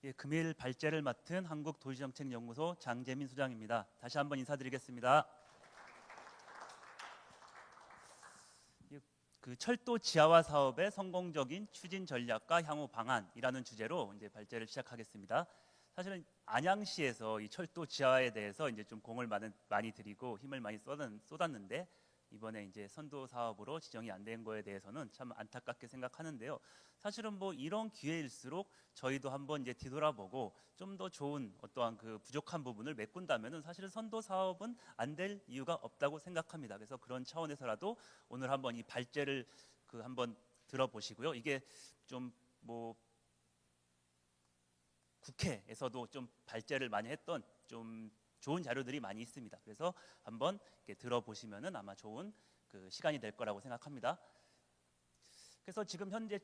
예, 금일 발제를 맡은 한국도시정책연구소 장재민 소장입니다. 다시 한번 인사드리겠습니다. 그 철도 지하화 사업의 성공적인 추진 전략과 향후 방안이라는 주제로 이제 발제를 시작하겠습니다. 사실은 안양시에서 이 철도 지하화에 대해서 이제 좀 공을 많이 들이고 힘을 많이 쏟았는데 이번에 이제 선도 사업으로 지정이 안 된 거에 대해서는 참 안타깝게 생각하는데요. 사실은 뭐 이런 기회일수록 저희도 한번 이제 뒤돌아보고 좀 더 좋은 어떠한 그 부족한 부분을 메꾼다면은 사실은 선도 사업은 안 될 이유가 없다고 생각합니다. 그래서 그런 차원에서라도 오늘 한번 이 발제를 한번 들어보시고요. 이게 좀 뭐 국회에서도 좀 발제를 많이 했던 좀 좋은 자료들이 많이 있습니다. 그래서 한번 이렇게 들어보시면은 아마 좋은 그 시간이 될 거라고 생각합니다. 그래서 지금 현재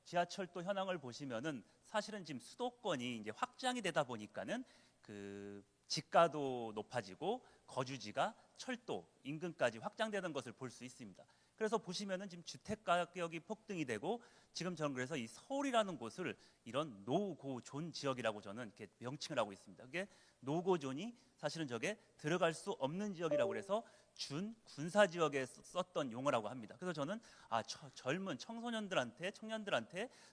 지하철도 현황을 보시면은 사실은 지금 수도권이 이제 확장이 되다 보니까는 그 집가도 높아지고 거주지가 철도 인근까지 확장되는 것을 볼 수 있습니다. 그래서 보시면은 지금 주택 가격이 폭등이 되고 지금 저는 그래서 이 서울이라는 곳을 이런 노고존 지역이라고 저는 이렇게 명칭을 하고 있습니다. 그게 노고존이 사실은 저게 들어갈 수 없는 지역이라고 해서 준 군사 지역에 썼던 용어라고 합니다. 그래서 저는 젊은 청년들한테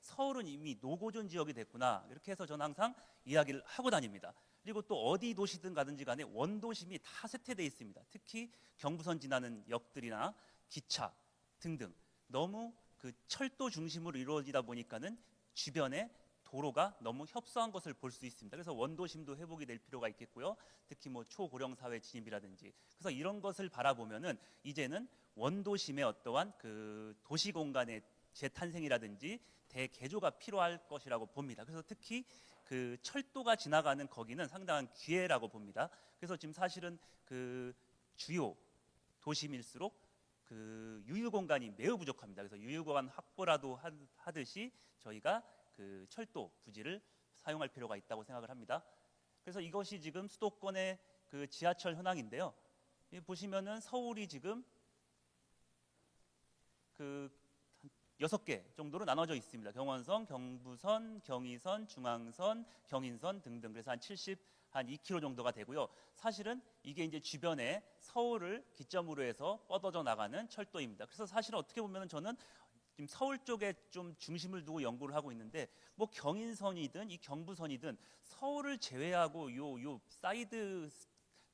서울은 이미 노고존 지역이 됐구나 이렇게 해서 저는 항상 이야기를 하고 다닙니다. 그리고 또 어디 도시든 가든지 간에 원도심이 다 쇠퇴되어 있습니다. 특히 경부선 지나는 역들이나 기차 등등 너무 그 철도 중심으로 이루어지다 보니까는 주변에 도로가 너무 협소한 것을 볼 수 있습니다. 그래서 원도심도 회복이 될 필요가 있겠고요. 특히 뭐 초고령 사회 진입이라든지 그래서 이런 것을 바라보면은 이제는 원도심의 어떠한 그 도시 공간의 재탄생이라든지 대개조가 필요할 것이라고 봅니다. 그래서 특히 그 철도가 지나가는 거기는 상당한 기회라고 봅니다. 그래서 지금 사실은 그 주요 도심일수록 그 유휴 공간이 매우 부족합니다. 그래서 유휴 공간 확보라도 하듯이 저희가 그 철도 부지를 사용할 필요가 있다고 생각을 합니다. 그래서 이것이 지금 수도권의 그 지하철 현황인데요. 보시면은 서울이 지금 그 6개 정도로 나눠져 있습니다. 경원선, 경부선, 경의선, 중앙선, 경인선 등등. 그래서 한 2km 정도가 되고요. 사실은 이게 이제 주변에 서울을 기점으로 해서 뻗어져 나가는 철도입니다. 그래서 사실은 어떻게 보면 저는 지금 서울 쪽에 좀 중심을 두고 연구를 하고 있는데 뭐 경인선이든 이 경부선이든 서울을 제외하고 요 사이드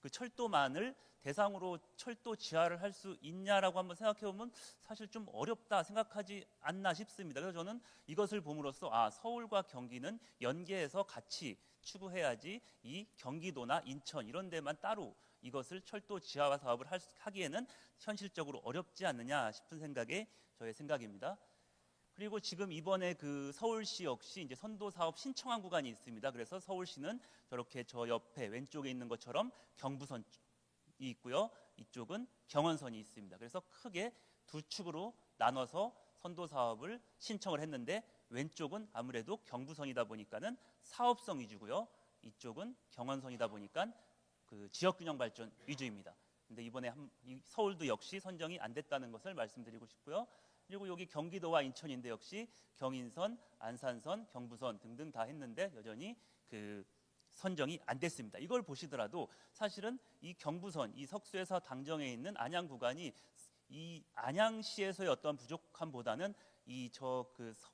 그 철도만을 대상으로 철도 지하를 할 수 있냐라고 한번 생각해 보면 사실 좀 어렵다 생각하지 않나 싶습니다. 그래서 저는 이것을 봄으로써 서울과 경기는 연계해서 같이 추구해야지 이 경기도나 인천 이런 데만 따로 이것을 철도 지하화 사업을 하기에는 현실적으로 어렵지 않느냐 싶은 생각이 저의 생각입니다. 그리고 지금 이번에 그 서울시 역시 이제 선도 사업 신청한 구간이 있습니다. 그래서 서울시는 저렇게 저 옆에 왼쪽에 있는 것처럼 경부선이 있고요. 이쪽은 경원선이 있습니다. 그래서 크게 두 축으로 나눠서 선도 사업을 신청을 했는데 왼쪽은 아무래도 경부선이다 보니까는 사업성 위주고요. 이쪽은 경원선이다 보니까 그 지역 균형 발전 위주입니다. 근데 이번에 서울도 역시 선정이 안 됐다는 것을 말씀드리고 싶고요. 그리고 여기 경기도와 인천인데 역시 경인선, 안산선, 경부선 등등 다 했는데 여전히 그 선정이 안 됐습니다. 이걸 보시더라도 사실은 이 경부선, 이 석수에서 당정에 있는 안양 구간이 이 안양시에서의 어떠한 부족함보다는 이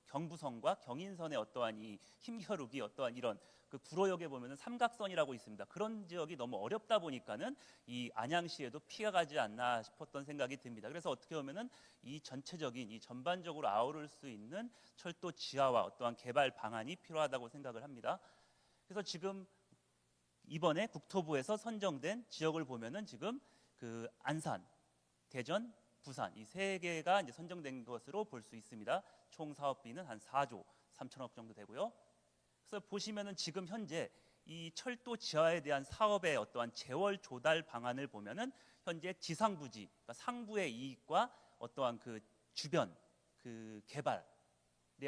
경부선과 경인선의 어떠한 이 힘겨루기 어떠한 이런 그 구로역에 보면은 삼각선이라고 있습니다. 그런 지역이 너무 어렵다 보니까는 이 안양시에도 피가 가지 않나 싶었던 생각이 듭니다. 그래서 어떻게 보면은 이 전체적인 이 전반적으로 아우를 수 있는 철도 지하와 어떠한 개발 방안이 필요하다고 생각을 합니다. 그래서 지금 이번에 국토부에서 선정된 지역을 보면은 지금 그 안산, 대전, 부산 이 세 개가 이제 선정된 것으로 볼 수 있습니다. 총 사업비는 한 4조 3천억 정도 되고요. 그래서 보시면은 지금 현재 이 철도 지하에 대한 사업의 어떠한 재원 조달 방안을 보면은 현재 지상부지, 그러니까 상부의 이익과 어떠한 그 주변 그 개발의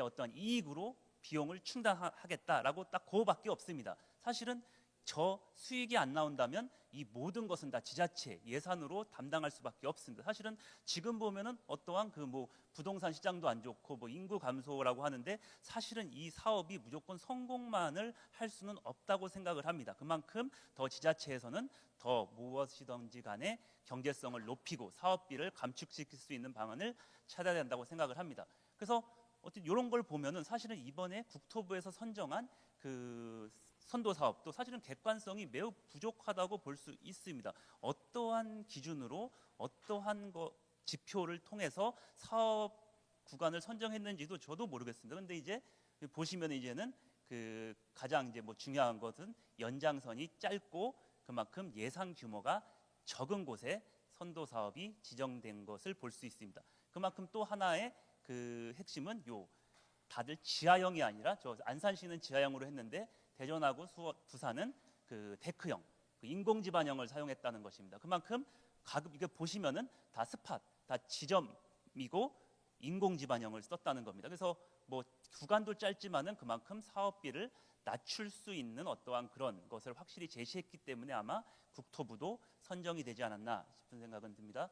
어떠한 이익으로 비용을 충당하겠다라고 딱 그거밖에 없습니다. 사실은 저 수익이 안 나온다면 이 모든 것은 다 지자체 예산으로 담당할 수밖에 없습니다. 사실은 지금 보면은 어떠한 그 뭐 부동산 시장도 안 좋고 뭐 인구 감소라고 하는데 사실은 이 사업이 무조건 성공만을 할 수는 없다고 생각을 합니다. 그만큼 더 지자체에서는 더 무엇이든지 간에 경제성을 높이고 사업비를 감축시킬 수 있는 방안을 찾아야 된다고 생각을 합니다. 그래서 어쨌든 이런 걸 보면은 사실은 이번에 국토부에서 선정한 그 선도 사업도 사실은 객관성이 매우 부족하다고 볼 수 있습니다. 어떠한 기준으로 어떠한 지표를 통해서 사업 구간을 선정했는지도 저도 모르겠습니다. 근데 이제 보시면 이제는 그 가장 이제 뭐 중요한 것은 연장선이 짧고 그만큼 예산 규모가 적은 곳에 선도 사업이 지정된 것을 볼 수 있습니다. 그만큼 또 하나의 그 핵심은 요 다들 지하형이 아니라 저 안산시는 지하형으로 했는데 대전하고 부산은 그 데크형, 그 인공지반형을 사용했다는 것입니다. 그만큼 이게 보시면은 다 스팟, 다 지점이고 인공지반형을 썼다는 겁니다. 그래서 뭐 구간도 짧지만은 그만큼 사업비를 낮출 수 있는 어떠한 그런 것을 확실히 제시했기 때문에 아마 국토부도 선정이 되지 않았나 싶은 생각은 듭니다.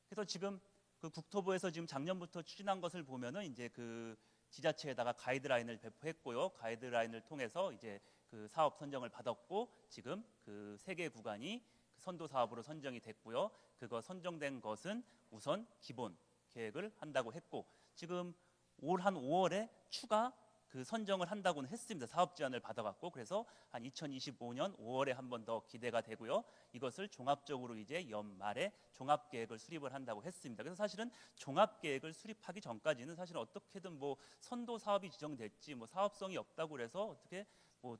그래서 지금 그 국토부에서 지금 작년부터 추진한 것을 보면은 이제 그 지자체에다가 가이드라인을 배포했고요. 가이드라인을 통해서 이제 그 사업 선정을 받았고 지금 그 3개 구간이 선도 사업으로 선정이 됐고요. 그거 선정된 것은 우선 기본 계획을 한다고 했고 지금 올 한 5월에 추가 그 선정을 한다고는 했습니다. 사업 제안을 받아갖고 그래서 한 2025년 5월에 한 번 더 기대가 되고요. 이것을 종합적으로 이제 연말에 종합계획을 수립을 한다고 했습니다. 그래서 사실은 종합계획을 수립하기 전까지는 사실 어떻게든 뭐 선도 사업이 지정됐지 뭐 사업성이 없다고 그래서 어떻게 뭐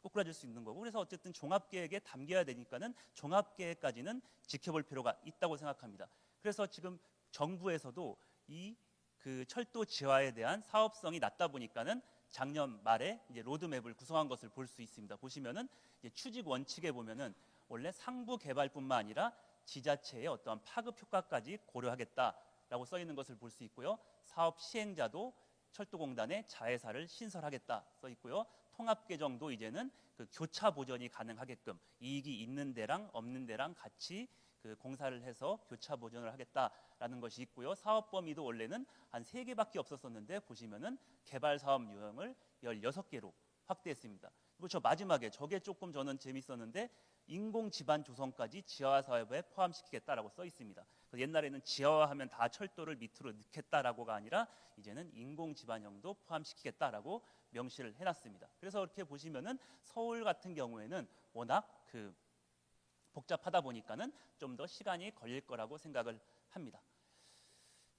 꼬꾸라질 수 있는 거고 그래서 어쨌든 종합계획에 담겨야 되니까는 종합계획까지는 지켜볼 필요가 있다고 생각합니다. 그래서 지금 정부에서도 이 그 철도 지하에 대한 사업성이 낮다 보니까는 작년 말에 이제 로드맵을 구성한 것을 볼 수 있습니다. 보시면은 이제 추직 원칙에 보면은 원래 상부 개발뿐만 아니라 지자체의 어떠한 파급 효과까지 고려하겠다라고 써 있는 것을 볼 수 있고요. 사업 시행자도 철도공단에 자회사를 신설하겠다 써 있고요. 통합 개정도 이제는 그 교차 보전이 가능하게끔 이익이 있는 데랑 없는 데랑 같이 그 공사를 해서 교차 보전을 하겠다라는 것이 있고요. 사업 범위도 원래는 한 3개밖에 없었었는데 보시면은 개발 사업 유형을 16개로 확대했습니다. 그리고 저 마지막에 저게 조금 저는 재밌었는데 인공 지반 조성까지 지하화 사업에 포함시키겠다라고 써 있습니다. 옛날에는 지하화하면 다 철도를 밑으로 넣겠다라고가 아니라 이제는 인공 지반형도 포함시키겠다라고 명시를 해놨습니다. 그래서 이렇게 보시면은 서울 같은 경우에는 워낙 그 복잡하다 보니까는 좀 더 시간이 걸릴 거라고 생각을 합니다.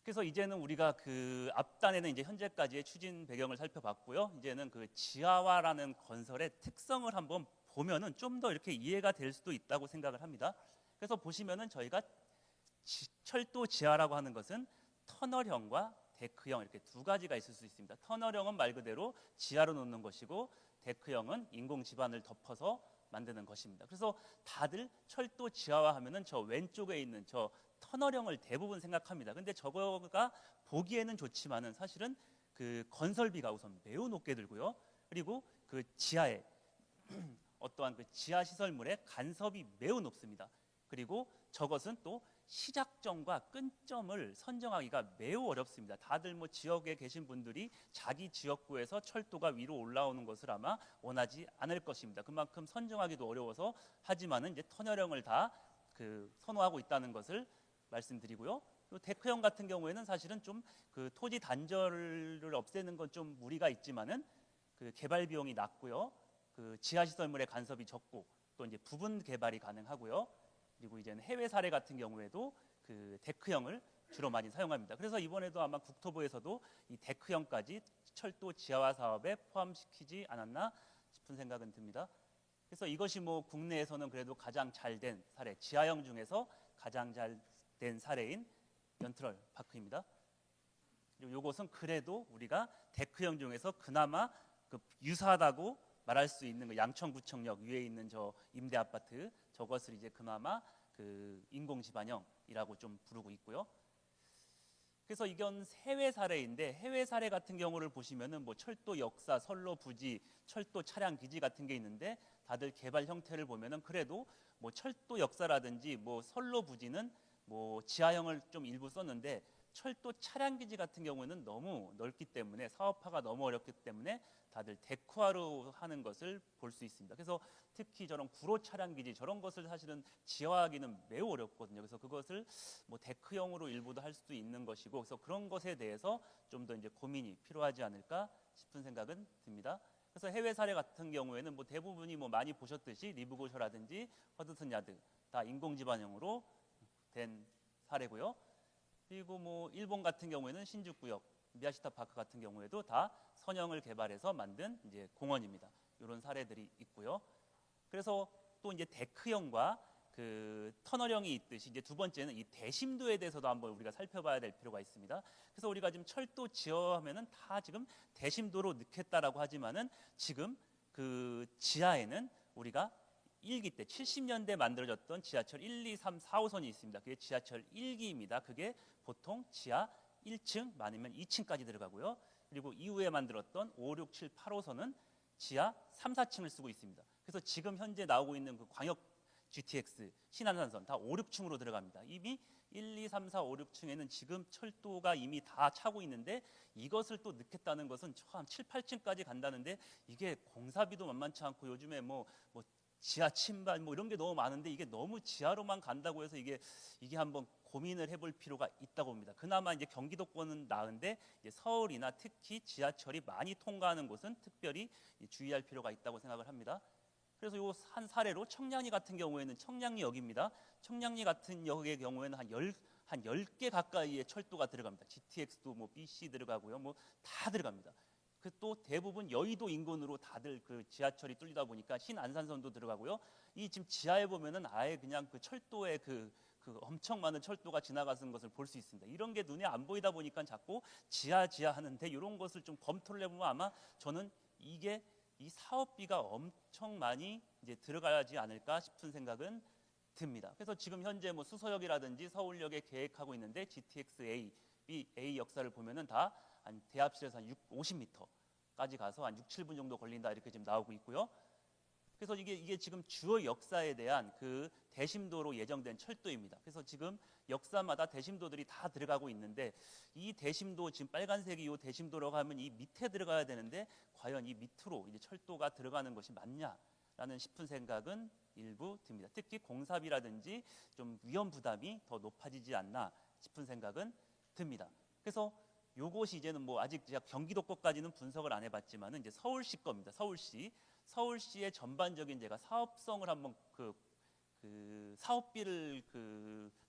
그래서 이제는 우리가 그 앞단에는 이제 현재까지의 추진 배경을 살펴봤고요. 이제는 그 지하화라는 건설의 특성을 한번 보면은 좀 더 이렇게 이해가 될 수도 있다고 생각을 합니다. 그래서 보시면은 저희가 철도 지하라고 하는 것은 터널형과 데크형 이렇게 두 가지가 있을 수 있습니다. 터널형은 말 그대로 지하로 놓는 것이고 데크형은 인공 지반을 덮어서 만드는 것입니다. 그래서 다들 철도 지하화 하면은 저 왼쪽에 있는 저 터널형을 대부분 생각합니다. 근데 저거가 보기에는 좋지만은 사실은 그 건설비가 우선 매우 높게 들고요. 그리고 그 지하에 어떠한 그 지하 시설물의 간섭이 매우 높습니다. 그리고 저것은 또 시작점과 끝점을 선정하기가 매우 어렵습니다. 다들 뭐 지역에 계신 분들이 자기 지역구에서 철도가 위로 올라오는 것을 아마 원하지 않을 것입니다. 그만큼 선정하기도 어려워서 하지만은 이제 터널형을 다 그 선호하고 있다는 것을 말씀드리고요. 또 데크형 같은 경우에는 사실은 좀 그 토지 단절을 없애는 건 좀 무리가 있지만은 그 개발 비용이 낮고요. 그 지하 시설물의 간섭이 적고 또 이제 부분 개발이 가능하고요. 그리고 이제는 해외 사례 같은 경우에도 그 데크형을 주로 많이 사용합니다. 그래서 이번에도 아마 국토부에서도 이 데크형까지 철도 지하화 사업에 포함시키지 않았나 싶은 생각은 듭니다. 그래서 이것이 뭐 국내에서는 그래도 가장 잘 된 사례, 지하형 중에서 가장 잘 된 사례인 연트럴 파크입니다. 그리고 이것은 그래도 우리가 데크형 중에서 그나마 그 유사하다고 말할 수 있는 그 양천구청역 위에 있는 저 임대 아파트 저것을 이제 그나마 그 인공지반형이라고 좀 부르고 있고요. 그래서 이건 해외 사례인데 해외 사례 같은 경우를 보시면은 뭐 철도 역사, 선로 부지, 철도 차량 기지 같은 게 있는데 다들 개발 형태를 보면은 그래도 뭐 철도 역사라든지 뭐 선로 부지는 뭐 지하형을 좀 일부 썼는데 철도 차량 기지 같은 경우는 너무 넓기 때문에 사업화가 너무 어렵기 때문에 다들 데크화로 하는 것을 볼 수 있습니다. 그래서 특히 저런 구로 차량 기지 저런 것을 사실은 지화하기는 매우 어렵거든요. 그래서 그것을 뭐 데크형으로 일부도 할 수도 있는 것이고, 그래서 그런 것에 대해서 좀 더 이제 고민이 필요하지 않을까 싶은 생각은 듭니다. 그래서 해외 사례 같은 경우에는 뭐 대부분이 뭐 많이 보셨듯이 리브고셔라든지 허드슨 야드 다 인공지반형으로 된 사례고요. 그리고 뭐 일본 같은 경우에는 신주쿠역, 미야시타 파크 같은 경우에도 다 선형을 개발해서 만든 이제 공원입니다. 이런 사례들이 있고요. 그래서 또 이제 데크형과 그 터널형이 있듯이 이제 두 번째는 이 대심도에 대해서도 한번 우리가 살펴봐야 될 필요가 있습니다. 그래서 우리가 지금 철도 지어하면은 다 지금 대심도로 넣겠다라고 하지만은 지금 그 지하에는 우리가 1기 때 70년대 만들어졌던 지하철 1, 2, 3, 4호선이 있습니다. 그게 지하철 1기입니다. 그게 보통 지하 1층 많으면 2층까지 들어가고요. 그리고 이후에 만들었던 5, 6, 7, 8호선은 지하 3, 4층을 쓰고 있습니다. 그래서 지금 현재 나오고 있는 그 광역 GTX 신안산선 다 5, 6층으로 들어갑니다. 이미 1, 2, 3, 4, 5, 6층에는 지금 철도가 이미 다 차고 있는데 이것을 또 넣겠다는 것은 한 7, 8층까지 간다는데 이게 공사비도 만만치 않고 요즘에 뭐 지하 침반 뭐 이런 게 너무 많은데 이게 너무 지하로만 간다고 해서 이게 한번 고민을 해볼 필요가 있다고 봅니다. 그나마 이제 경기도권은 나은데 이제 서울이나 특히 지하철이 많이 통과하는 곳은 특별히 주의할 필요가 있다고 생각을 합니다. 그래서 요 한 사례로 청량리 같은 경우에는 청량리역입니다. 청량리 같은 역의 경우에는 한 10개 가까이의 철도가 들어갑니다. GTX도 뭐 BC 들어가고요. 뭐 다 들어갑니다. 그 또 대부분 여의도 인근으로 다들 그 지하철이 뚫리다 보니까 신안산선도 들어가고요. 이 지금 지하에 보면은 아예 그냥 그 철도에 그 엄청 많은 철도가 지나가는 것을 볼 수 있습니다. 이런 게 눈에 안 보이다 보니까 자꾸 지하 하는데 이런 것을 좀 검토를 해보면 아마 저는 이게 이 사업비가 엄청 많이 이제 들어가야지 않을까 싶은 생각은 듭니다. 그래서 지금 현재 뭐 수서역이라든지 서울역에 계획하고 있는데 GTX A, B, A 역사를 보면은 다 한 대합실에서 한 50m까지 가서 한 6, 7분 정도 걸린다 이렇게 지금 나오고 있고요. 그래서 이게 지금 주요 역사에 대한 그 대심도로 예정된 철도입니다. 그래서 지금 역사마다 대심도들이 다 들어가고 있는데 이 대심도 지금 빨간색이 이 대심도라고 하면 이 밑에 들어가야 되는데 과연 이 밑으로 이제 철도가 들어가는 것이 맞냐라는 싶은 생각은 일부 듭니다. 특히 공사비라든지 좀 위험 부담이 더 높아지지 않나 싶은 생각은 듭니다. 그래서 요것이 이제는 뭐 아직 제가 경기도 것까지는 분석을 안 해봤지만은 이제 서울시 겁니다. 서울시의 전반적인 제가 사업성을 한번 그 사업비를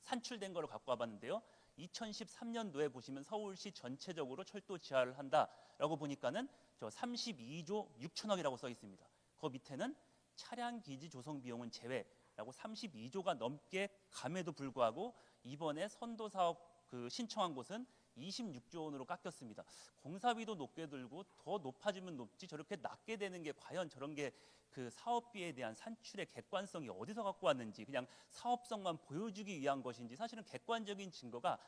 산출된 거로 갖고 와봤는데요. 2013년도에 보시면 서울시 전체적으로 철도 지하를 한다라고 보니까는 저 32조 6천억이라고 써 있습니다. 그 밑에는 차량 기지 조성 비용은 제외라고 32조가 넘게 감에도 불구하고 이번에 선도 사업 신청한 곳은 26조 원으로 깎였습니다. 공사비도 높게 들고 더 높아지면 높지 저렇게 낮게 되는 게 과연 저런 게 그 사업비에 대한 산출의 객관성이 어디서 갖고 왔는지 그냥 사업성만 보여주기 위한 것인지 사실은 객관적인 증거가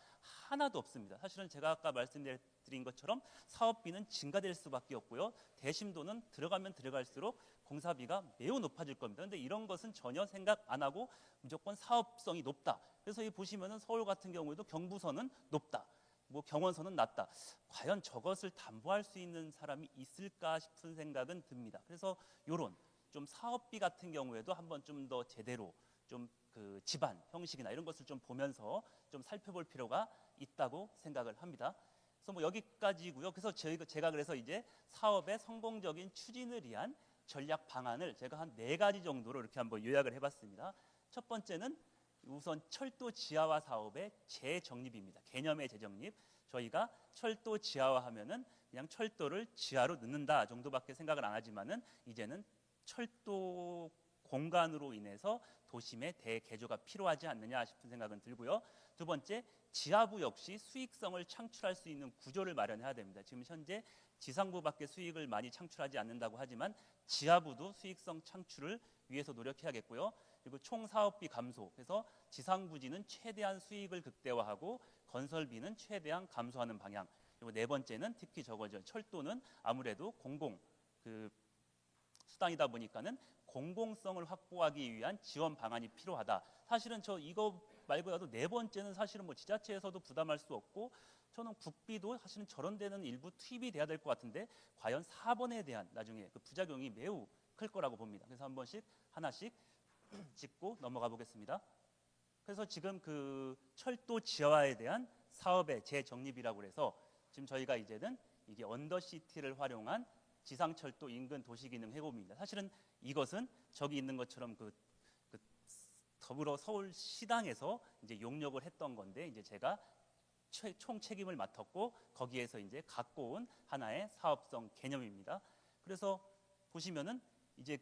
하나도 없습니다. 사실은 제가 아까 말씀드린 것처럼 사업비는 증가될 수밖에 없고요. 대심도는 들어가면 들어갈수록 공사비가 매우 높아질 겁니다. 그런데 이런 것은 전혀 생각 안 하고 무조건 사업성이 높다. 그래서 이 보시면은 서울 같은 경우에도 경부선은 높다. 뭐 경원선은 낮다. 과연 저것을 담보할 수 있는 사람이 있을까 싶은 생각은 듭니다. 그래서 요런 좀 사업비 같은 경우에도 한번 좀 더 제대로 좀 그 집안 형식이나 이런 것을 좀 보면서 좀 살펴볼 필요가 있다고 생각을 합니다. 그래서 뭐 여기까지고요. 그래서 제가 그래서 이제 사업의 성공적인 추진을 위한 전략 방안을 제가 한 4가지 정도로 이렇게 한번 요약을 해봤습니다. 첫 번째는 우선 철도 지하화 사업의 재정립입니다. 개념의 재정립. 저희가 철도 지하화하면은 그냥 철도를 지하로 넣는다 정도밖에 생각을 안 하지만은 이제는 철도 공간으로 인해서 도심의 대개조가 필요하지 않느냐 싶은 생각은 들고요. 두 번째, 지하부 역시 수익성을 창출할 수 있는 구조를 마련해야 됩니다. 지금 현재 지상부밖에 수익을 많이 창출하지 않는다고 하지만 지하부도 수익성 창출을 위해서 노력해야겠고요. 그리고 총 사업비 감소. 그래서 지상부지는 최대한 수익을 극대화하고 건설비는 최대한 감소하는 방향. 그리고 네 번째는 특히 저거죠. 철도는 아무래도 공공 그 수단이다 보니까는 공공성을 확보하기 위한 지원 방안이 필요하다. 사실은 저 이거 말고라도 네 번째는 사실은 뭐 지자체에서도 부담할 수 없고 저는 국비도 사실은 저런 데는 일부 투입이 돼야 될 것 같은데 과연 4번에 대한 나중에 그 부작용이 매우 클 거라고 봅니다. 그래서 한 번씩 하나씩 짚고 넘어가 보겠습니다. 그래서 지금 그 철도 지하화에 대한 사업의 재정립이라고 해서 지금 저희가 이제는 이게 언더시티를 활용한 지상철도 인근 도시기능 회복입니다. 사실은 이것은 저기 있는 것처럼 그 더불어 서울시당에서 이제 용역을 했던 건데 이제 제가 총 책임을 맡았고 거기에서 이제 갖고 온 하나의 사업성 개념입니다. 그래서 보시면은 이제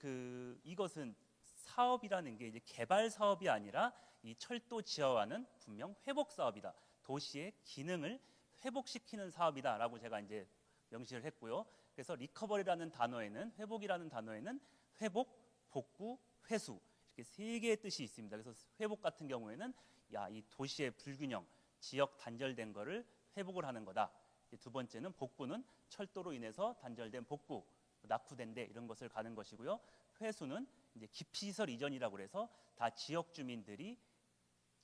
이것은 사업이라는 게 이제 개발 사업이 아니라 이 철도 지하화는 분명 회복 사업이다. 도시의 기능을 회복시키는 사업이다라고 제가 이제 명시를 했고요. 그래서 리커버리라는 단어에는 회복이라는 단어에는 회복, 복구, 회수 이렇게 세 개의 뜻이 있습니다. 그래서 회복 같은 경우에는 이 도시의 불균형, 지역 단절된 거를 회복을 하는 거다. 두 번째는 복구는 철도로 인해서 단절된 복구, 낙후된 데 이런 것을 가는 것이고요. 회수는 이제 기피시설 이전이라고 해서 다 지역 주민들이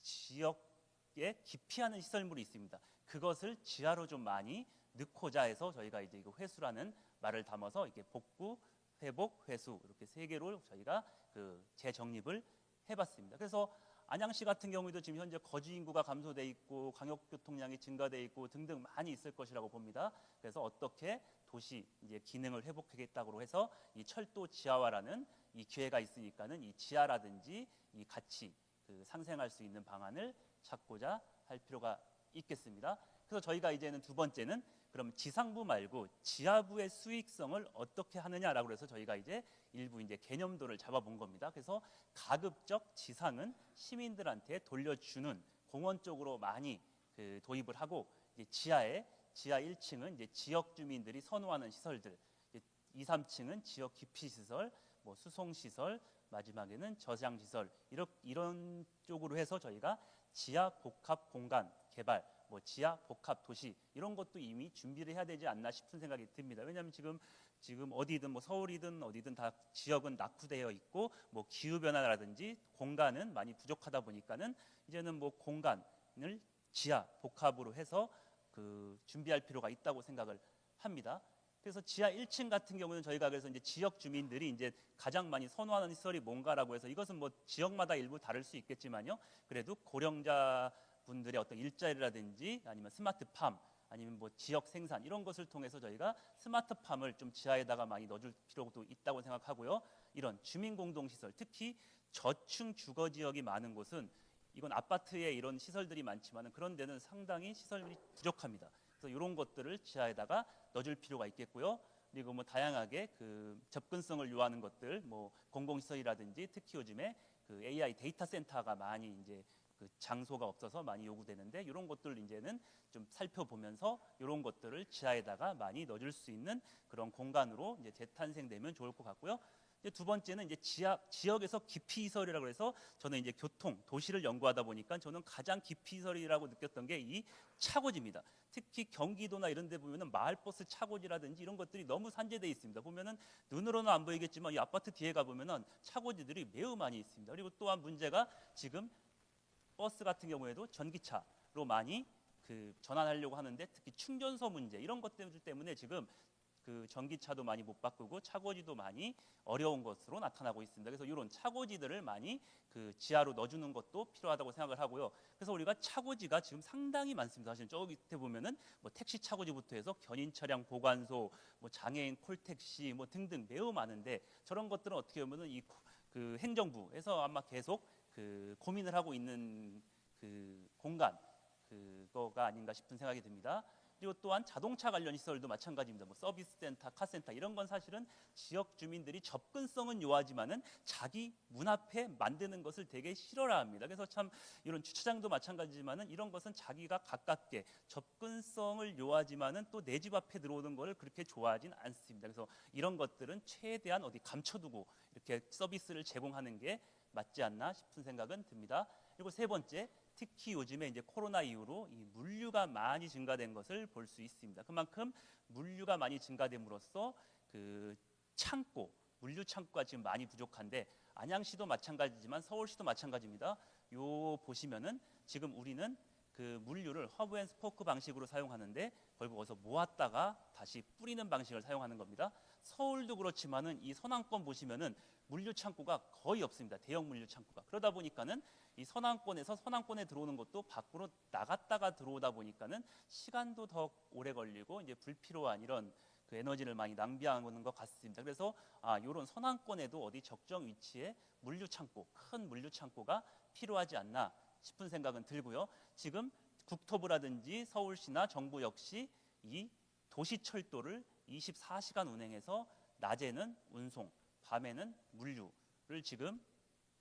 지역에 기피하는 시설물이 있습니다. 그것을 지하로 좀 많이 넣고자 해서 저희가 이제 이거 회수라는 말을 담아서 이렇게 복구, 회복, 회수 이렇게 세 개로 저희가 재정립을 해봤습니다. 그래서 안양시 같은 경우에도 지금 현재 거주 인구가 감소돼 있고 광역교통량이 증가돼 있고 등등 많이 있을 것이라고 봅니다. 그래서 어떻게 도시 이제 기능을 회복하겠다고 해서 이 철도 지하화라는 이 기회가 있으니까는 이 지하라든지 이 같이 상생할 수 있는 방안을 찾고자 할 필요가 있겠습니다. 그래서 저희가 이제는 두 번째는 그럼 지상부 말고 지하부의 수익성을 어떻게 하느냐라고 해서 저희가 이제 일부 이제 개념도를 잡아본 겁니다. 그래서 가급적 지상은 시민들한테 돌려주는 공원 쪽으로 많이 도입을 하고 이제 지하 1층은 이제 지역 주민들이 선호하는 시설들, 2, 3층은 지역 기피 시설, 뭐 수송 시설, 마지막에는 저장 시설 이런 쪽으로 해서 저희가 지하 복합 공간 개발, 뭐 지하 복합 도시 이런 것도 이미 준비를 해야 되지 않나 싶은 생각이 듭니다. 왜냐하면 지금 어디든 뭐 서울이든 어디든 다 지역은 낙후되어 있고 뭐 기후 변화라든지 공간은 많이 부족하다 보니까는 이제는 뭐 공간을 지하 복합으로 해서 준비할 필요가 있다고 생각을 합니다. 그래서 지하 1층 같은 경우는 저희가 그래서 이제 지역 주민들이 이제 가장 많이 선호하는 시설이 뭔가라고 해서 이것은 뭐 지역마다 일부 다를 수 있겠지만요. 그래도 고령자 분들의 어떤 일자리라든지 아니면 스마트팜 아니면 뭐 지역 생산 이런 것을 통해서 저희가 스마트팜을 좀 지하에다가 많이 넣어줄 필요도 있다고 생각하고요. 이런 주민공동시설, 특히 저층 주거 지역이 많은 곳은 이건 아파트에 이런 시설들이 많지만 그런 데는 상당히 시설이 부족합니다. 그래서 이런 것들을 지하에다가 넣어줄 필요가 있겠고요. 그리고 뭐 다양하게 접근성을 요하는 것들, 뭐 공공시설이라든지 특히 요즘에 AI 데이터 센터가 많이 이제 장소가 없어서 많이 요구되는데 이런 것들 이제는 좀 살펴보면서 이런 것들을 지하에다가 많이 넣어줄 수 있는 그런 공간으로 이제 재탄생되면 좋을 것 같고요. 이제 두 번째는 이제 지역에서 기피시설이라고 해서 저는 이제 교통, 도시를 연구하다 보니까 저는 가장 기피시설이라고 느꼈던 게 이 차고지입니다. 특히 경기도나 이런 데 보면은 마을버스 차고지라든지 이런 것들이 너무 산재되어 있습니다. 보면은 눈으로는 안 보이겠지만 이 아파트 뒤에 가보면은 차고지들이 매우 많이 있습니다. 그리고 또한 문제가 지금 버스 같은 경우에도 전기차로 많이 전환하려고 하는데 특히 충전소 문제 이런 것들 때문에 지금 전기차도 많이 못 바꾸고 차고지도 많이 어려운 것으로 나타나고 있습니다. 그래서 이런 차고지들을 많이 지하로 넣어주는 것도 필요하다고 생각을 하고요. 그래서 우리가 차고지가 지금 상당히 많습니다. 사실 저 밑에 보면은 뭐 택시 차고지부터 해서 견인 차량 보관소, 뭐 장애인 콜택시 뭐 등등 매우 많은데 저런 것들은 어떻게 보면은 이 행정부에서 아마 계속 고민을 하고 있는 공간 그거가 아닌가 싶은 생각이 듭니다. 그리고 또한 자동차 관련 시설도 마찬가지입니다. 뭐 서비스 센터, 카센터 이런 건 사실은 지역 주민들이 접근성은 요하지만은 자기 문 앞에 만드는 것을 되게 싫어합니다. 그래서 참 이런 주차장도 마찬가지지만은 이런 것은 자기가 가깝게 접근성을 요하지만은 또 내 집 앞에 들어오는 것을 그렇게 좋아하진 않습니다. 그래서 이런 것들은 최대한 어디 감춰두고 이렇게 서비스를 제공하는 게 맞지 않나 싶은 생각은 듭니다. 그리고 세 번째, 특히 요즘에 이제 코로나 이후로 이 물류가 많이 증가된 것을 볼 수 있습니다. 그만큼 물류가 많이 증가됨으로써 그 창고, 물류 창고가 지금 많이 부족한데 안양시도 마찬가지지만 서울시도 마찬가지입니다. 요 보시면은 지금 우리는 그 물류를 허브 앤 스포크 방식으로 사용하는데 거기서 모았다가 다시 뿌리는 방식을 사용하는 겁니다. 서울도 그렇지만은 이 서남권 보시면은 물류 창고가 거의 없습니다. 대형 물류 창고가. 그러다 보니까는 이 서남권에서 서남권에 들어오는 것도 밖으로 나갔다가 들어오다 보니까는 시간도 더 오래 걸리고 이제 불필요한 이런 그 에너지를 많이 낭비하는 것 같습니다. 그래서 이런 서남권에도 어디 적정 위치에 물류 창고, 큰 물류 창고가 필요하지 않나 싶은 생각은 들고요. 지금 국토부라든지 서울시나 정부 역시 이 도시철도를 24시간 운행해서 낮에는 운송, 밤에는 물류를 지금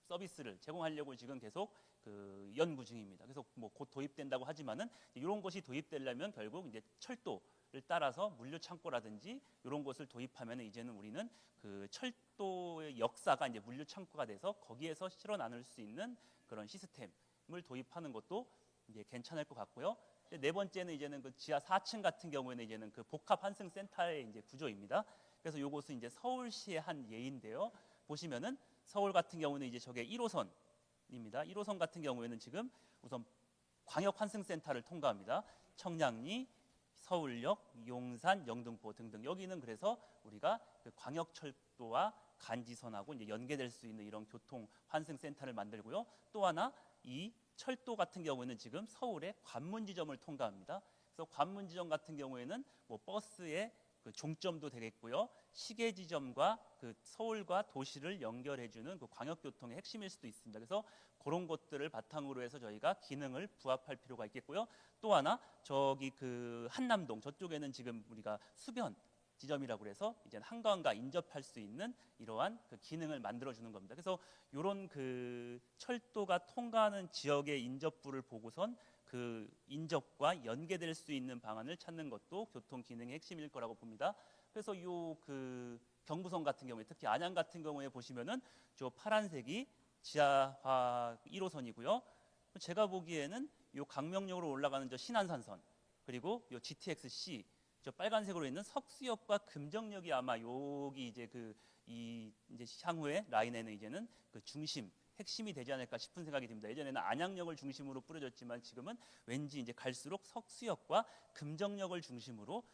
서비스를 제공하려고 지금 계속 그 연구 중입니다. 그래서 뭐 곧 도입된다고 하지만은 이런 것이 도입되려면 결국 이제 철도를 따라서 물류 창고라든지 이런 것을 도입하면 이제는 우리는 그 철도의 역사가 이제 물류 창고가 돼서 거기에서 실어 나눌 수 있는 그런 시스템을 도입하는 것도 이제 괜찮을 것 같고요. 네 번째는 이제는 그 지하 4층 같은 경우에는 이제는 그 복합 환승 센터의 이제 구조입니다. 그래서 이것은 이제 서울시의 한 예인데요. 보시면은 서울 같은 경우는 이제 저게 1호선입니다. 1호선 같은 경우에는 지금 우선 광역 환승 센터를 통과합니다. 청량리, 서울역, 용산, 영등포 등등. 여기는 그래서 우리가 그 광역철도와 간지선하고 이제 연계될 수 있는 이런 교통 환승 센터를 만들고요. 또 하나 이 철도 같은 경우에는 지금 서울의 관문 지점을 통과합니다. 그래서 관문 지점 같은 경우에는 뭐 버스의 그 종점도 되겠고요. 시계 지점과 그 서울과 도시를 연결해주는 그 광역교통의 핵심일 수도 있습니다. 그래서 그런 것들을 바탕으로 해서 저희가 기능을 부합할 필요가 있겠고요. 또 하나 저기 그 한남동 저쪽에는 지금 우리가 수변 지점이라고 그래서 이제 한강과 인접할 수 있는 이러한 그 기능을 만들어주는 겁니다. 그래서 이런 그 철도가 통과하는 지역의 인접부를 보고선 그 인접과 연계될 수 있는 방안을 찾는 것도 교통 기능의 핵심일 거라고 봅니다. 그래서 요 그 경부선 같은 경우에 특히 안양 같은 경우에 보시면은 저 파란색이 지하화 1호선이고요. 제가 보기에는 요 강명역으로 올라가는 저 신안산선 그리고 요 GTX-C 저 빨간색으로 있는 석수역과 금정역이 아마 여기 이제 그 이 이제 향후에 라인에는 이제는 그 중심 핵심이 되지 않을까 싶은 생각이 듭니다. 예전에는 안양역을 중심으로 뿌려졌지만 지금은 왠지 이제 갈수록 석수역과 금정역을 중심으로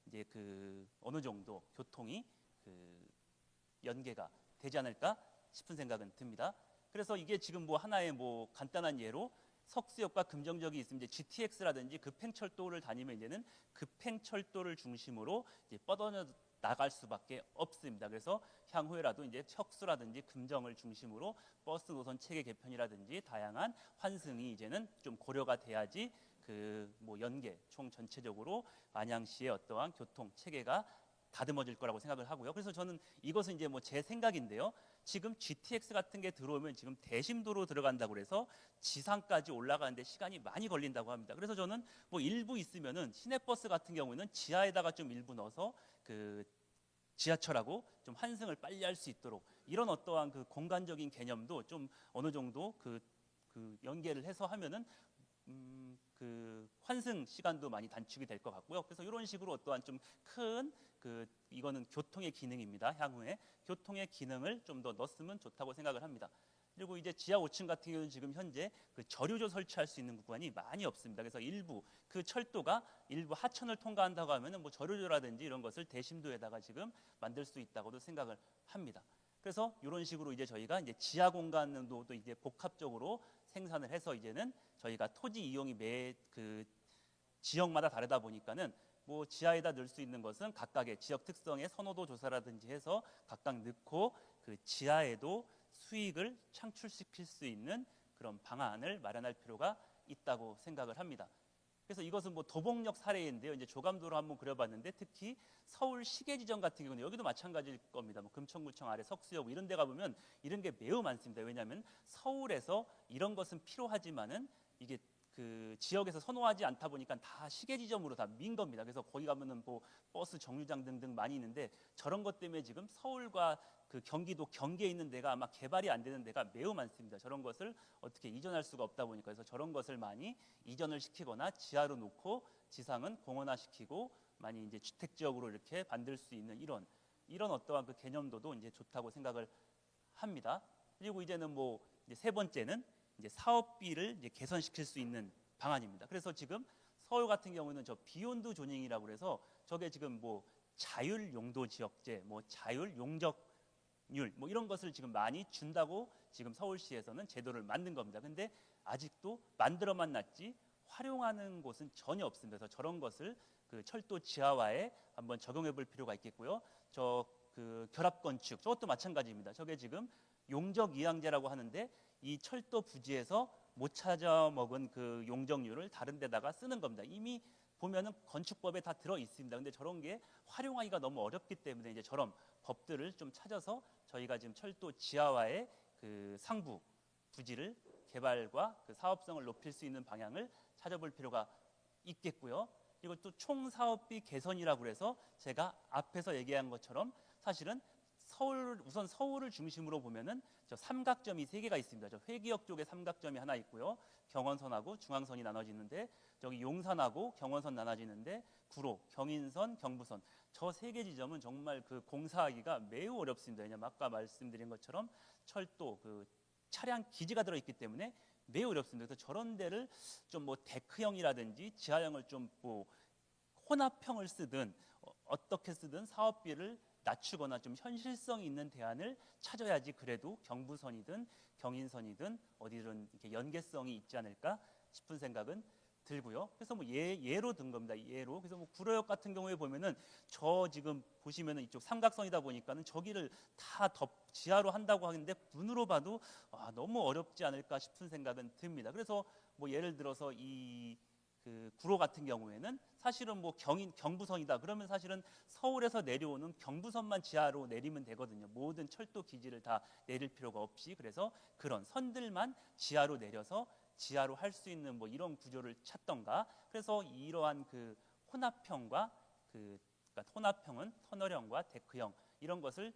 이제 그 어느 정도 교통이 그 연계가 되지 않을까 싶은 생각은 듭니다. 그래서 이게 지금 뭐 하나의 뭐 간단한 예로 석수역과 금정역이 있으면 이제 GTX라든지 급행철도를 다니면 이제는 급행철도를 중심으로 이제 뻗어져 나갈 수밖에 없습니다. 그래서 향후에라도 이제 척수라든지 금정을 중심으로 버스 노선 체계 개편이라든지 다양한 환승이 이제는 좀 고려가 돼야지 그 뭐 연계 총 전체적으로 안양시의 어떠한 교통 체계가 다듬어질 거라고 생각을 하고요. 그래서 저는 이것은 이제 뭐 제 생각인데요. 지금 GTX 같은 게 들어오면 지금 대심도로 들어간다고 그래서 지상까지 올라가는데 시간이 많이 걸린다고 합니다. 그래서 저는 뭐 일부 있으면은 시내버스 같은 경우에는 지하에다가 좀 일부 넣어서 그 지하철하고 좀 환승을 빨리 할 수 있도록 이런 어떠한 그 공간적인 개념도 좀 어느 정도 그 연계를 해서 하면은 그 환승 시간도 많이 단축이 될 것 같고요. 그래서 이런 식으로 어떠한 좀 큰 그 이거는 교통의 기능입니다. 향후에 교통의 기능을 좀 더 넣었으면 좋다고 생각을 합니다. 그리고 이제 지하 5층 같은 경우는 지금 현재 그 저류조 설치할 수 있는 구간이 많이 없습니다. 그래서 일부 그 철도가 일부 하천을 통과한다고 하면은 뭐 저류조라든지 이런 것을 대심도에다가 지금 만들 수 있다고도 생각을 합니다. 그래서 이런 식으로 이제 저희가 이제 지하 공간도 이제 복합적으로 생산을 해서 이제는 저희가 토지 이용이 매 그 지역마다 다르다 보니까는 뭐 지하에다 넣을 수 있는 것은 각각의 지역 특성의 선호도 조사라든지 해서 각각 넣고 그 지하에도 수익을 창출시킬 수 있는 그런 방안을 마련할 필요가 있다고 생각을 합니다. 그래서 이것은 뭐 도봉역 사례인데요. 이제 조감도로 한번 그려봤는데 특히 서울 시계지점 같은 경우는 여기도 마찬가지일 겁니다. 뭐 금천구청 아래 석수역 이런 데 가보면 이런 게 매우 많습니다. 왜냐하면 서울에서 이런 것은 필요하지만은 이게 그 지역에서 선호하지 않다 보니까 다 시계 지점으로 다 민 겁니다. 그래서 거기 가면은 뭐 버스 정류장 등등 많이 있는데 저런 것 때문에 지금 서울과 그 경기도 경계에 있는 데가 아마 개발이 안 되는 데가 매우 많습니다. 저런 것을 어떻게 이전할 수가 없다 보니까 그래서 저런 것을 많이 이전을 시키거나 지하로 놓고 지상은 공원화시키고 많이 이제 주택 지역으로 이렇게 만들 수 있는 이런 어떠한 그 개념도도 이제 좋다고 생각을 합니다. 그리고 이제는 뭐 이제 세 번째는 이제 사업비를 이제 개선시킬 수 있는 방안입니다. 그래서 지금 서울 같은 경우는 저 비욘드 조닝이라고 그래서 저게 지금 뭐 자율 용도 지역제, 뭐 자율 용적률 뭐 이런 것을 지금 많이 준다고 지금 서울시에서는 제도를 만든 겁니다. 근데 아직도 만들어만 놨지 활용하는 곳은 전혀 없습니다. 그래서 저런 것을 그 철도 지하화에 한번 적용해 볼 필요가 있겠고요. 저 그 결합 건축 저것도 마찬가지입니다. 저게 지금 용적 이양제라고 하는데 이 철도 부지에서 못 찾아 먹은 그 용적률을 다른 데다가 쓰는 겁니다. 이미 보면은 건축법에 다 들어 있습니다. 근데 저런 게 활용하기가 너무 어렵기 때문에 이제 저런 법들을 좀 찾아서 저희가 지금 철도 지하화의 그 상부 부지를 개발과 그 사업성을 높일 수 있는 방향을 찾아볼 필요가 있겠고요. 그리고 또 총사업비 개선이라고 해서 제가 앞에서 얘기한 것처럼 사실은 우선 서울을 중심으로 보면은 저 삼각점이 세 개가 있습니다. 저 회기역 쪽에 삼각점이 하나 있고요. 경원선하고 중앙선이 나눠지는데 저기 용산하고 경원선 나눠지는데 구로, 경인선, 경부선 저 세 개 지점은 정말 그 공사하기가 매우 어렵습니다. 왜냐하면 아까 말씀드린 것처럼 철도 그 차량 기지가 들어있기 때문에 매우 어렵습니다. 그래서 저런 데를 좀 뭐 데크형이라든지 지하형을 좀 뭐 혼합형을 쓰든 어떻게 쓰든 사업비를 낮추거나 좀 현실성 있는 대안을 찾아야지 그래도 경부선이든 경인선이든 어디든 이렇게 연계성이 있지 않을까 싶은 생각은 들고요. 그래서 뭐 예로 든 겁니다. 예로. 그래서 뭐 구로역 같은 경우에 보면은 저 지금 보시면은 이쪽 삼각선이다 보니까는 저기를 다 지하로 한다고 하는데 눈으로 봐도 너무 어렵지 않을까 싶은 생각은 듭니다. 그래서 뭐 예를 들어서 이 그 구로 같은 경우에는 사실은 뭐 경부선이다 그러면 사실은 서울에서 내려오는 경부선만 지하로 내리면 되거든요. 모든 철도 기지를 다 내릴 필요가 없이 그래서 그런 선들만 지하로 내려서 지하로 할 수 있는 뭐 이런 구조를 찾던가 그래서 이러한 그 혼합형과 그러니까 혼합형은 터널형과 데크형 이런 것을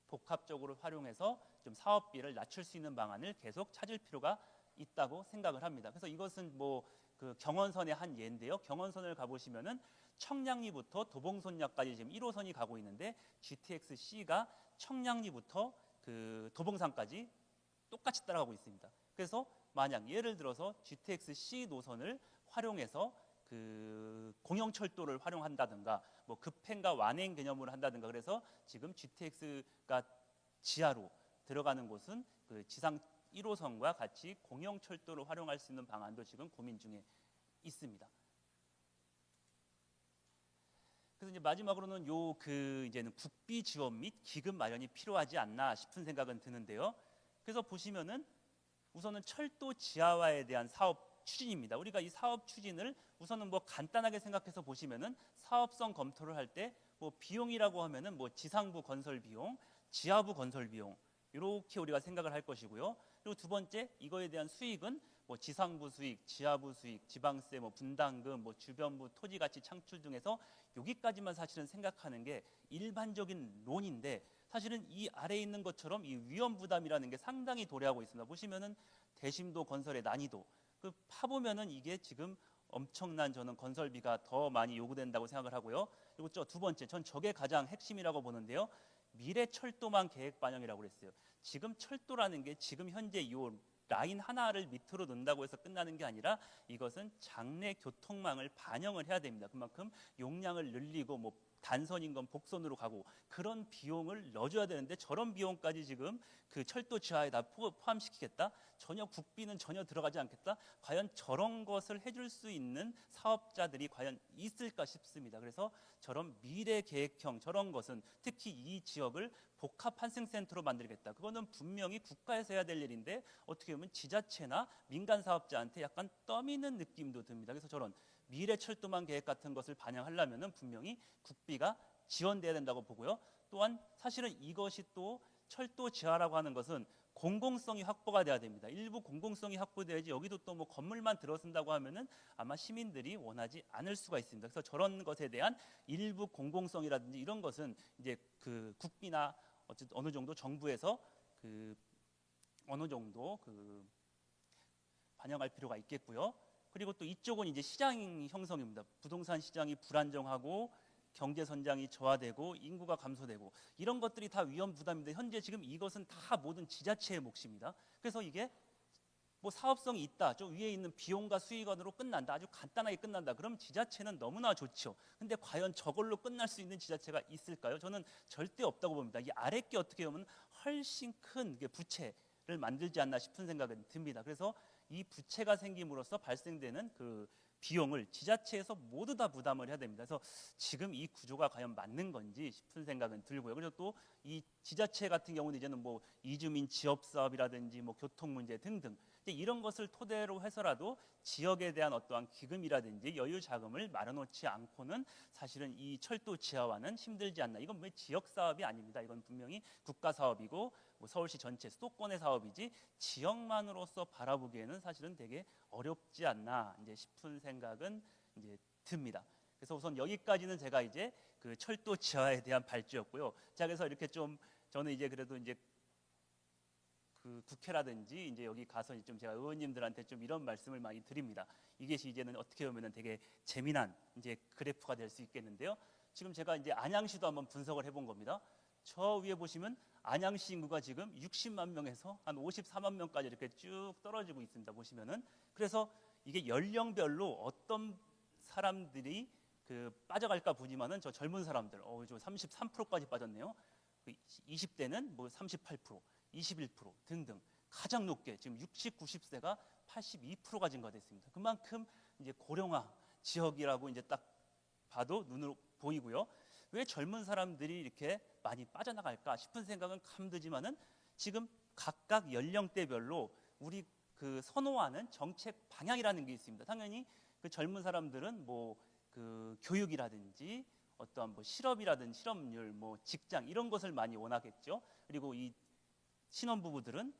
복합적으로 활용해서 좀 사업비를 낮출 수 있는 방안을 계속 찾을 필요가 있다고 생각을 합니다. 그래서 이것은 뭐 그 경원선의 한 예인데요. 경원선을 가보시면은 청량리부터 도봉손역까지 지금 1호선이 가고 있는데 GTX-C가 청량리부터 그 도봉산까지 똑같이 따라가고 있습니다. 그래서 만약 예를 들어서 GTX-C 노선을 활용해서 그 공영철도를 활용한다든가 뭐 급행과 완행 개념으로 한다든가 그래서 지금 GTX가 지하로 들어가는 곳은 그 지상 1호선과 같이 공영철도를 활용할 수 있는 방안도 지금 고민 중에 있습니다. 그래서 이제 마지막으로는 이제는 국비 지원 및 기금 마련이 필요하지 않나 싶은 생각은 드는데요. 그래서 보시면은 우선은 철도 지하화에 대한 사업 추진입니다. 우리가 이 사업 추진을 우선은 뭐 간단하게 생각해서 보시면은 사업성 검토를 할 때 뭐 비용이라고 하면은 뭐 지상부 건설 비용, 지하부 건설 비용 이렇게 우리가 생각을 할 것이고요. 그리고 두 번째 이거에 대한 수익은 뭐 지상부 수익, 지하부 수익, 지방세, 뭐 분담금, 뭐 주변부 토지 가치 창출 등에서 여기까지만 사실은 생각하는 게 일반적인 론인데 사실은 이 아래에 있는 것처럼 이 위험 부담이라는 게 상당히 도래하고 있습니다. 보시면은 대심도 건설의 난이도 그 파보면은 이게 지금 엄청난 저는 건설비가 더 많이 요구된다고 생각을 하고요. 그리고 두 번째 전 저게 가장 핵심이라고 보는데요. 미래 철도망 계획 반영이라고 그랬어요. 지금 철도라는 게 지금 현재 이 라인 하나를 밑으로 넣는다고 해서 끝나는 게 아니라 이것은 장내 교통망을 반영을 해야 됩니다. 그만큼 용량을 늘리고 뭐 단선인 건 복선으로 가고 그런 비용을 넣어줘야 되는데 저런 비용까지 지금 그 철도 지하에다 포함시키겠다? 전혀 국비는 전혀 들어가지 않겠다? 과연 저런 것을 해줄 수 있는 사업자들이 과연 있을까 싶습니다. 그래서 저런 미래 계획형 저런 것은 특히 이 지역을 복합 환승센터로 만들겠다. 그거는 분명히 국가에서 해야 될 일인데 어떻게 보면 지자체나 민간 사업자한테 약간 떠미는 느낌도 듭니다. 그래서 저런 미래 철도망 계획 같은 것을 반영하려면 분명히 국비가 지원돼야 된다고 보고요. 또한 사실은 이것이 또 철도 지하라고 하는 것은 공공성이 확보가 돼야 됩니다. 일부 공공성이 확보돼야지 여기도 또 뭐 건물만 들어선다고 하면은 아마 시민들이 원하지 않을 수가 있습니다. 그래서 저런 것에 대한 일부 공공성이라든지 이런 것은 이제 그 국비나 어쨌든 어느 정도 정부에서 그 어느 정도 그 반영할 필요가 있겠고요. 그리고 또 이쪽은 이제 시장 형성입니다. 부동산 시장이 불안정하고 경제 선장이 저하되고 인구가 감소되고 이런 것들이 다 위험 부담인데 현재 지금 이것은 다 모든 지자체의 몫입니다. 그래서 이게 뭐 사업성이 있다, 저 위에 있는 비용과 수익원으로 끝난다, 아주 간단하게 끝난다. 그럼 지자체는 너무나 좋죠. 근데 과연 저걸로 끝날 수 있는 지자체가 있을까요? 저는 절대 없다고 봅니다. 이 아래 게 어떻게 보면 훨씬 큰 부채를 만들지 않나 싶은 생각이 듭니다. 그래서 이 부채가 생김으로써 발생되는 그 비용을 지자체에서 모두 다 부담을 해야 됩니다. 그래서 지금 이 구조가 과연 맞는 건지 싶은 생각은 들고요. 그리고 또 이 지자체 같은 경우는 이제는 뭐 이주민 지업 사업이라든지 뭐 교통 문제 등등 이런 것을 토대로 해서라도 지역에 대한 어떠한 기금이라든지 여유 자금을 마련놓지 않고는 사실은 이 철도 지하화는 힘들지 않나. 이건 왜 지역 사업이 아닙니다. 이건 분명히 국가 사업이고 뭐 서울시 전체 수도권의 사업이지 지역만으로서 바라보기에는 사실은 되게 어렵지 않나 이제 싶은 생각은 이제 듭니다. 그래서 우선 여기까지는 제가 이제 그 철도 지하에 대한 발주였고요. 자, 그래서 이렇게 좀 저는 이제 그래도 이제 그 국회라든지 이제 여기 가서 좀 제가 의원님들한테 좀 이런 말씀을 많이 드립니다. 이것이 이제는 어떻게 보면은 되게 재미난 이제 그래프가 될 수 있겠는데요. 지금 제가 이제 안양시도 한번 분석을 해본 겁니다. 저 위에 보시면 안양시 인구가 지금 60만 명에서 한 54만 명까지 이렇게 쭉 떨어지고 있습니다. 보시면은 그래서 이게 연령별로 어떤 사람들이 그 빠져갈까 보지만은 저 젊은 사람들, 저 33%까지 빠졌네요. 20대는 뭐 38%, 21% 등등 가장 높게 지금 60, 90세가 82%가 증가됐습니다. 그만큼 이제 고령화 지역이라고 이제 딱 봐도 눈으로 보이고요. 왜 젊은 사람들이 이렇게 많이 빠져나갈까 싶은 생각은 감 들지만은 지금 각각 연령대별로 우리 그 선호하는 정책 방향이라는 게 있습니다. 당연히 그 젊은 사람들은 뭐 그 교육이라든지 어떠한 뭐 실업이라든지 실업률, 뭐 직장 이런 것을 많이 원하겠죠. 그리고 이 신혼부부들은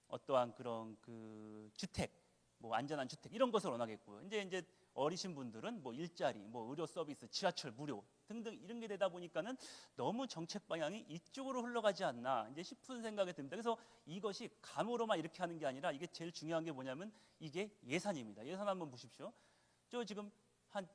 어떠한 그런 그 주택, 뭐 안전한 주택 이런 것을 원하겠고요. 이제 어리신 분들은 뭐 일자리, 뭐 의료 서비스, 지하철 무료 등등 이런 게 되다 보니까는 너무 정책 방향이 이쪽으로 흘러가지 않나 이제 싶은 생각이 듭니다. 그래서 이것이 감으로만 이렇게 하는 게 아니라 이게 제일 중요한 게 뭐냐면 이게 예산입니다. 예산 한번 보십시오. 저 지금 한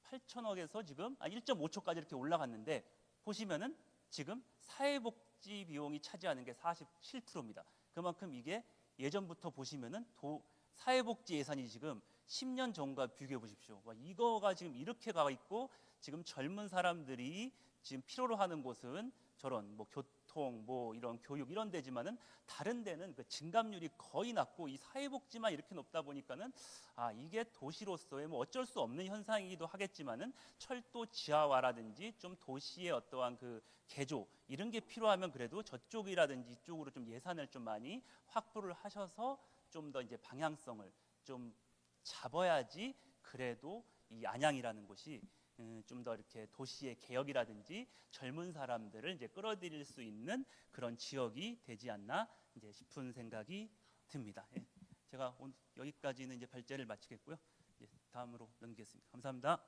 8천억에서 지금 1.5초까지 이렇게 올라갔는데 보시면은 지금 사회복지 비용이 차지하는 게 47%입니다. 그만큼 이게 예전부터 보시면은 사회복지 예산이 지금 10년 전과 비교해 보십시오. 이거가 지금 이렇게 가 있고 지금 젊은 사람들이 지금 필요로 하는 곳은 저런 뭐 교통, 뭐 이런 교육 이런 데지만은 다른 데는 그 증감률이 거의 낮고 이 사회복지만 이렇게 높다 보니까는 이게 도시로서의 뭐 어쩔 수 없는 현상이기도 하겠지만은 철도 지하화라든지 좀 도시의 어떠한 그 개조 이런 게 필요하면 그래도 저쪽이라든지 이쪽으로 좀 예산을 좀 많이 확보를 하셔서 좀 더 이제 방향성을 좀 잡아야지 그래도 이 안양이라는 곳이 좀 더 이렇게 도시의 개혁이라든지 젊은 사람들을 이제 끌어들일 수 있는 그런 지역이 되지 않나 이제 싶은 생각이 듭니다. 예. 제가 오늘 여기까지는 이제 발제를 마치겠고요. 예, 다음으로 넘기겠습니다. 감사합니다.